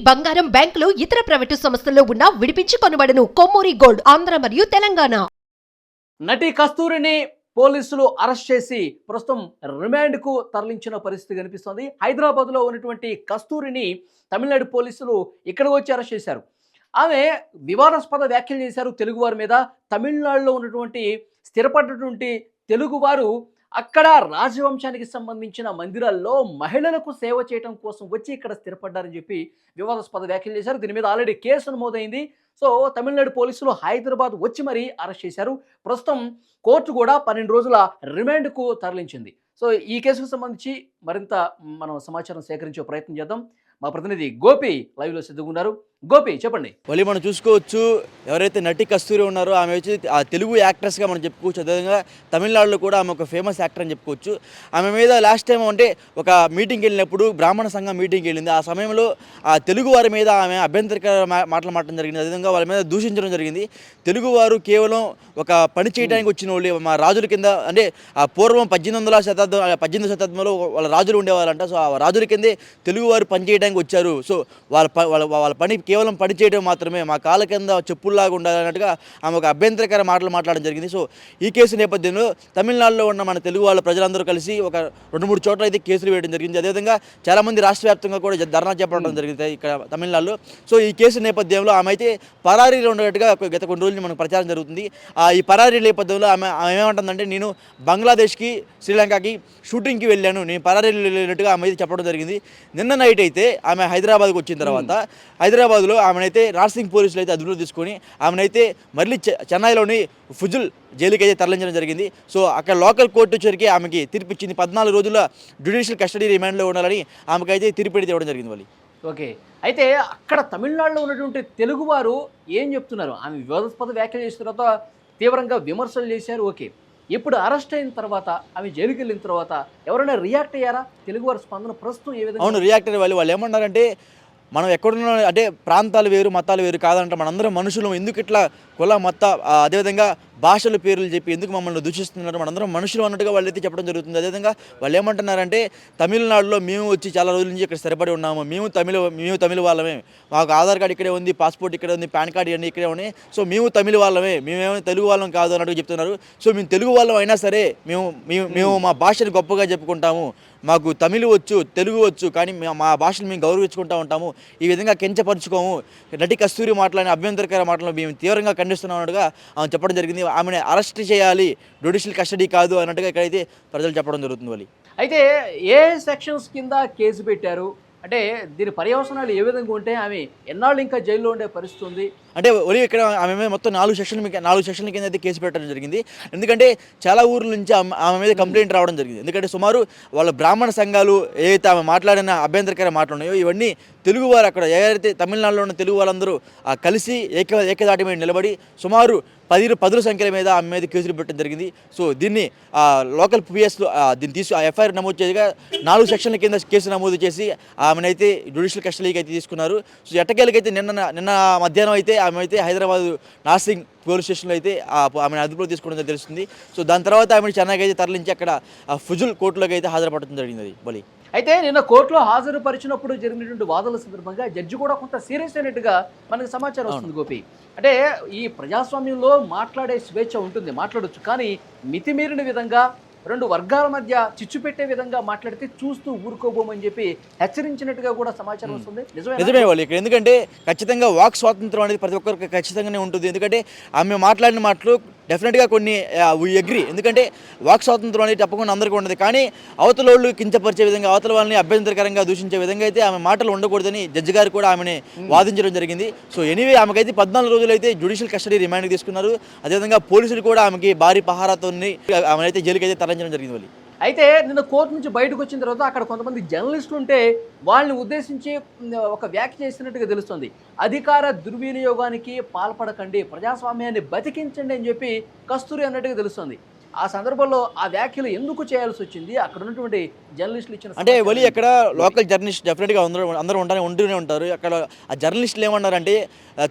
బంగారం, బ్యాంకులు, ఇతర ప్రైవేటు సంస్థల్లో ఉన్న విడిపించి కొనబడను. కొమ్మూరి గోల్డ్, ఆంధ్ర మరియు తెలంగాణ. నటి కస్తూరిని పోలీసులు అరెస్ట్ చేసి ప్రస్తుతం రిమాండ్కు తరలించిన పరిస్థితి కనిపిస్తోంది. హైదరాబాద్లో ఉన్నటువంటి కస్తూరిని తమిళనాడు పోలీసులు ఇక్కడికి వచ్చి అరెస్ట్ చేశారు. ఆమె వివాదాస్పద వ్యాఖ్యలు చేశారు తెలుగువారి మీద. తమిళనాడులో ఉన్నటువంటి స్థిరపడినటువంటి తెలుగువారు అక్కడ రాజవంశానికి సంబంధించిన మందిరాల్లో మహిళలకు సేవ చేయడం కోసం వచ్చి ఇక్కడ స్థిరపడ్డారని చెప్పి వివాదాస్పద వ్యాఖ్యలు చేశారు. దీని మీద ఆల్రెడీ కేసు నమోదైంది. సో తమిళనాడు పోలీసులు హైదరాబాద్ వచ్చి మరీ అరెస్ట్ చేశారు. ప్రస్తుతం కోర్టు కూడా 12 రోజుల రిమాండ్కు తరలించింది. సో ఈ కేసుకు సంబంధించి మరింత మనం సమాచారం సేకరించే ప్రయత్నం చేద్దాం. మా ప్రతినిధి గోపి లైవ్లో సిద్ధంగా ఉన్నారు. గోపి, చెప్పండి. మళ్ళీ మనం చూసుకోవచ్చు, ఎవరైతే నటి కస్తూరి ఉన్నారో ఆమె వచ్చి ఆ తెలుగు యాక్ట్రెస్గా మనం చెప్పుకోవచ్చు. అదేవిధంగా తమిళనాడులో కూడా ఆమె ఒక ఫేమస్ యాక్టర్ అని చెప్పుకోవచ్చు. ఆమె మీద లాస్ట్ టైం అంటే ఒక మీటింగ్కి వెళ్ళినప్పుడు బ్రాహ్మణ సంఘం మీటింగ్కి వెళ్ళింది. ఆ సమయంలో ఆ తెలుగు వారి మీద ఆమె అభ్యంతరకర మాటలు మాట్లాడడం జరిగింది. అదేవిధంగా వాళ్ళ మీద దూషించడం జరిగింది. తెలుగువారు కేవలం ఒక పని చేయడానికి వచ్చిన వాళ్ళు, మా రాజుల కింద అంటే ఆ పూర్వం 18వ శతాబ్దంలో వాళ్ళ రాజులు ఉండేవాళ్ళంట. సో ఆ రాజుల కిందే తెలుగువారు పని చేయడానికి వచ్చారు. సో వాళ్ళ పని కేవలం పని చేయడం మాత్రమే, మా కాళ్ళ కింద చెప్పుల్లాగా ఉండాలన్నట్టుగా ఆమె ఒక అభ్యంతరకర మాటలు మాట్లాడడం జరిగింది. సో ఈ కేసు నేపథ్యంలో తమిళనాడులో ఉన్న మన తెలుగు వాళ్ళ ప్రజలందరూ కలిసి ఒక 2-3 చోట్ల అయితే కేసులు వేయడం జరిగింది. అదేవిధంగా చాలామంది రాష్ట్ర వ్యాప్తంగా కూడా ధర్నా చేపట్టడం జరిగింది ఇక్కడ తమిళనాడులో. సో ఈ కేసు నేపథ్యంలో ఆమె అయితే పరారీలో ఉన్నట్టుగా గత కొన్ని రోజులు మనకు ప్రచారం జరుగుతుంది. ఈ పరారీ నేపథ్యంలో ఆమె ఏమంటుందంటే, నేను బంగ్లాదేశ్కి, శ్రీలంకకి షూటింగ్కి వెళ్ళాను, నేను పరారీలో వెళ్ళినట్టుగా ఆమె అయితే చెప్పడం జరిగింది. నిన్న నైట్ అయితే ఆమె హైదరాబాద్కి వచ్చిన తర్వాత హైదరాబాద్లో ఆమెనైతే నార్సింగ్ పోలీసులు అయితే అదుపులో తీసుకొని ఆమెనైతే మళ్ళీ చెన్నైలోని ఫుజుల్ జైలుకి అయితే తరలించడం జరిగింది. సో అక్కడ లోకల్ కోర్టు వచ్చరికి ఆమెకి తీర్పు ఇచ్చింది. 14 రోజుల జ్యుడిషియల్ కస్టడీ రిమాండ్లో ఉండాలని ఆమెకైతే తీర్పు ఇవ్వడం జరిగింది. వాళ్ళు ఓకే, అయితే అక్కడ తమిళనాడులో ఉన్నటువంటి తెలుగువారు ఏం చెప్తున్నారు? ఆమె వివాదాస్పద వ్యాఖ్యలు చేసిన తర్వాత తీవ్రంగా విమర్శలు చేశారు. ఓకే, ఇప్పుడు అరెస్ట్ అయిన తర్వాత ఆమె జైలుకి వెళ్ళిన తర్వాత ఎవరైనా రియాక్ట్ అయ్యారా? తెలుగువారి స్పందన ప్రస్తుతం ఏ విధంగా? అవును, రియాక్ట్ అయ్యే వాళ్ళు ఏమన్నారంటే, మనం ఎక్కడున్నా అంటే ప్రాంతాలు వేరు, మతాలు వేరు కాదంట, మనందరం మనుషులు, ఎందుకు ఇట్లా కుల మత అదేవిధంగా భాషల పేర్లు చెప్పి ఎందుకు మమ్మల్ని దూషిస్తున్నారు, మనందరం మనుషులు అన్నట్టుగా వాళ్ళైతే చెప్పడం జరుగుతుంది. అదేవిధంగా వాళ్ళు ఏమంటున్నారంటే, తమిళనాడులో మేము వచ్చి చాలా రోజుల నుంచి ఇక్కడ స్థిరపడి ఉన్నాము, మేము తమిళ వాళ్ళమే, మాకు ఆధార్ కార్డు ఇక్కడే ఉంది, పాస్పోర్ట్ ఇక్కడే ఉంది, పాన్ కార్డు ఇవన్నీ ఇక్కడే ఉన్నాయి, సో మేము తమిళ వాళ్ళమే, మేమేమో తెలుగు వాళ్ళం కాదు అన్నట్టుగా చెప్తున్నారు. సో మేము తెలుగు వాళ్ళం అయినా సరే మేము మా భాషను గొప్పగా చెప్పుకుంటాము, మాకు తమిళ వచ్చు, తెలుగు వచ్చు, కానీ మా భాషను మేము గౌరవించుకుంటూ ఉంటాము, ఈ విధంగా కించపరుచుకోము, నటి కస్తూరి మాటలని అభ్యంతరకర మాటలను మేము తీవ్రంగా ఖండిస్తున్నాం అన్నట్టుగా ఆమె చెప్పడం జరిగింది. ఆమెను అరెస్ట్ చేయాలి, జ్యుడిషియల్ కస్టడీ కాదు అన్నట్టుగా ఇక్కడైతే ప్రజలు చెప్పడం జరుగుతుంది. వాళ్ళు అయితే ఏ సెక్షన్స్ కింద కేసు పెట్టారు? అంటే దీని పర్యవసనాలు ఏ విధంగా ఉంటే ఆమె ఎన్నాళ్ళు ఇంకా జైల్లో ఉండే పరిస్థితి ఉంది? అంటే ఒలి ఇక్కడ ఆమె మీద మొత్తం 4 సెక్షన్ల కింద అయితే కేసు పెట్టడం జరిగింది. ఎందుకంటే చాలా ఊర్ల నుంచి ఆమె మీద కంప్లైంట్ రావడం జరిగింది. ఎందుకంటే సుమారు వాళ్ళ బ్రాహ్మణ సంఘాలు ఏదైతే ఆమె మాట్లాడిన అభ్యంతరకర మాటలు ఉన్నాయో ఇవన్నీ తెలుగువారు, అక్కడ ఏదైతే తమిళనాడులో ఉన్న తెలుగు వాళ్ళందరూ కలిసి ఏకదాటి మీద నిలబడి సుమారు 10 సంఖ్యల మీద ఆమె మీద కేసులు పెట్టడం జరిగింది. సో దీన్ని లోకల్ పిఎస్లో దీన్ని ఎఫ్ఐఆర్ నమోదు చేయగా 4 సెక్షన్ల కింద కేసు నమోదు చేసి ఆమెనైతే జ్యుడిషియల్ కస్టడీకి అయితే తీసుకున్నారు. సో ఎట్టకేలకైతే నిన్న మధ్యాహ్నం అయితే ఆమె అయితే హైదరాబాద్ నార్సింగ్ పోలీస్ స్టేషన్లో అయితే ఆమెను అదుపులో తీసుకోవడం తెలుస్తుంది. సో దాని తర్వాత ఆమెను చెన్నైకి అయితే తరలించి అక్కడ ఫుజుల్ కోర్టులోకి అయితే హాజరుపడటం జరిగింది. బలి అయితే నిన్న కోర్టులో హాజరుపరిచినప్పుడు జరిగినటువంటి వాదనల సందర్భంగా జడ్జి కూడా కొంత సీరియస్ అయినట్టుగా మనకు సమాచారం వస్తుంది. గోపి, అంటే ఈ ప్రజాస్వామ్యంలో మాట్లాడే స్వేచ్ఛ ఉంటుంది, మాట్లాడొచ్చు, కానీ మితిమీరిన విధంగా 2 వర్గాల మధ్య చిచ్చు పెట్టే విధంగా మాట్లాడితే చూస్తూ ఊరుకోబోమని చెప్పి హెచ్చరించినట్టుగా కూడా సమాచారం వస్తుంది. నిజమే వాళ్ళు ఇక్కడ, ఎందుకంటే ఖచ్చితంగా వాక్ స్వాతంత్రం అనేది ప్రతి ఒక్కరికి ఖచ్చితంగానే ఉంటుంది. ఎందుకంటే ఆమె మాట్లాడిన మాటలు డెఫినెట్గా కొన్ని వీ అగ్రి, ఎందుకంటే వాక్ స్వాతంత్రం అనేది తప్పకుండా అందరికీ ఉండదు, కానీ అవతల వాళ్ళు కించపరిచే విధంగా, అవతల వాళ్ళని అభ్యంతరకరంగా దూషించే విధంగా అయితే ఆమె మాటలు ఉండకూడదని జడ్జి గారు కూడా ఆమెని వాదించడం జరిగింది. సో ఎనీవే ఆమెకైతే 14 రోజులు అయితే జ్యుడిషియల్ కస్టడీ రిమాండ్కి తీసుకున్నారు. అదేవిధంగా పోలీసులు కూడా ఆమెకి భారీ పహారాతో ఆమెనైతే జైలుకి అయితే తరలించడం జరిగింది. వాళ్ళు అయితే నిన్న కోర్టు నుంచి బయటకు వచ్చిన తర్వాత అక్కడ కొంతమంది జర్నలిస్టులు ఉంటే వాళ్ళని ఉద్దేశించి ఒక వ్యాఖ్య చేసినట్టుగా తెలుస్తుంది. అధికార దుర్వినియోగానికి పాల్పడకండి, ప్రజాస్వామ్యాన్ని బతికించండి అని చెప్పి కస్తూరి అన్నట్టుగా తెలుస్తుంది. ఆ సందర్భంలో ఆ వ్యాఖ్యలు ఎందుకు చేయాల్సి వచ్చింది? అక్కడ ఉన్నటువంటి జర్నలిస్టులు ఇచ్చిన అంటే సమాచారం వలి ఏంటి? ఎక్కడ లోకల్ జర్నలిస్ట్ డెఫినెట్గా అందరూ ఉంటూనే ఉంటారు. అక్కడ ఆ జర్నలిస్టులు ఏమన్నారంటే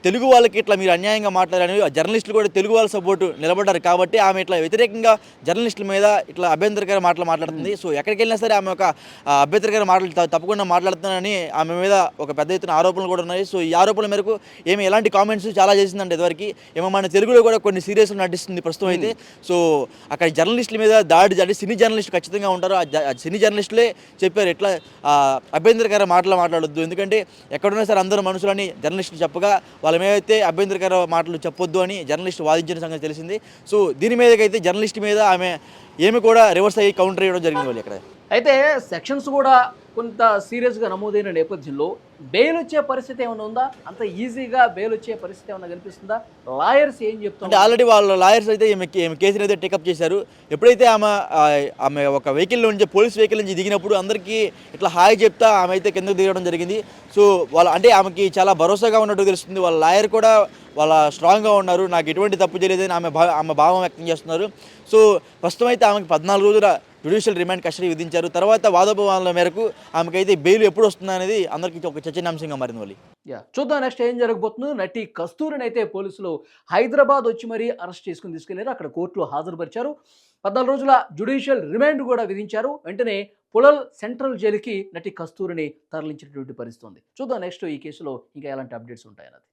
తెలుగు వాళ్ళకి ఇట్లా మీరు అన్యాయంగా మాట్లాడారని ఆ జర్నలిస్టులు కూడా తెలుగు వాళ్ళ సపోర్టు నిలబడ్డారు కాబట్టి ఆమె ఇట్లా వ్యతిరేకంగా జర్నలిస్టుల మీద ఇట్లా అభ్యంతరకర మాటలు మాట్లాడుతుంది. సో ఎక్కడికి వెళ్ళినా సరే ఆమె ఒక అభ్యంతరకర మాటలు తప్పకుండా మాట్లాడుతున్నానని ఆమె మీద ఒక పెద్ద ఎత్తున ఆరోపణలు కూడా ఉన్నాయి. సో ఈ ఆరోపణల మేరకు ఏమి ఎలాంటి కామెంట్స్ చాలా చేసిందంటే ఇదివరకు ఏమో మన తెలుగులో కూడా కొన్ని సీరియస్లు నటిస్తుంది ప్రస్తుతం అయితే. సో అక్కడ జర్నలిస్టుల మీద దాడి అంటే సినీ జర్నలిస్టులు ఖచ్చితంగా ఉంటారు. ఆ సినీ జర్నలిస్టులే చెప్పారు ఇట్లా అభ్యంతరకర మాటలు మాట్లాడొద్దు, ఎందుకంటే ఎక్కడున్నా సరే అందరూ మనుషులని జర్నలిస్టులు చెప్పగా వాళ్ళ మీద అయితే అభ్యంతరకర మాటలు చెప్పొద్దు అని జర్నలిస్ట్ వాదించిన సంగతి తెలిసింది. సో దీని మీదకైతే జర్నలిస్ట్ మీద ఆమె ఏమి కూడా రివర్స్ అయ్యి కౌంటర్ చేయడం జరిగింది వాళ్ళు ఇక్కడ. అయితే సెక్షన్స్ కూడా కొంత సీరియస్గా నమోదైన నేపథ్యంలో బెయిల్ వచ్చే పరిస్థితి ఏమైనా ఉందా? అంత ఈజీగా బెయిల్ వచ్చే పరిస్థితి ఏమైనా కనిపిస్తుందా? లాయర్స్ ఏం అంటే చెప్తున్నారు? ఆల్రెడీ వాళ్ళ లాయర్స్ అయితే ఈమె కేసుని అయితే టేకప్ చేశారు. ఎప్పుడైతే ఆమె ఒక వెహికల్ నుంచి పోలీస్ వెహికల్ నుంచి దిగినప్పుడు అందరికీ ఇట్లా హాయ్ చెప్తా ఆమె అయితే కిందకు దిగడం జరిగింది. సో అంటే ఆమెకి చాలా భరోసాగా ఉన్నట్టు తెలుస్తుంది. వాళ్ళ లాయర్ కూడా వాళ్ళ స్ట్రాంగ్గా ఉన్నారు, నాకు ఎటువంటి తప్పు చేయలేదని ఆమె భావం వ్యక్తం చేస్తున్నారు. సో ప్రస్తుతం అయితే ఆమెకి 14 రోజుల జ్యుడిషియల్ రిమాండ్ కస్టడీ విధించారు. తర్వాత వాదోపవాదాల మేరకు ఆమెకైతే బెయిల్ ఎప్పుడు వస్తుందా అనేది అందరికీ ఒక చర్చనీయాంశంగా మారింది వాళ్ళు. చూద్దాం నెక్స్ట్ ఏం జరగబోతుందో. నటి కస్తూరిని అయితే పోలీసులు హైదరాబాద్ వచ్చి మరీ అరెస్ట్ చేసుకుని తీసుకెళ్లారు. అక్కడ కోర్టులో హాజరుపరిచారు. 14 రోజుల జ్యుడిషియల్ రిమాండ్ కూడా విధించారు. వెంటనే పులల్ సెంట్రల్ జైలుకి నటి కస్తూరిని తరలించినటువంటి పరిస్థితి ఉంది. చూద్దాం నెక్స్ట్ ఈ కేసులో ఇంకా ఎలాంటి అప్డేట్స్ ఉంటాయన్నది.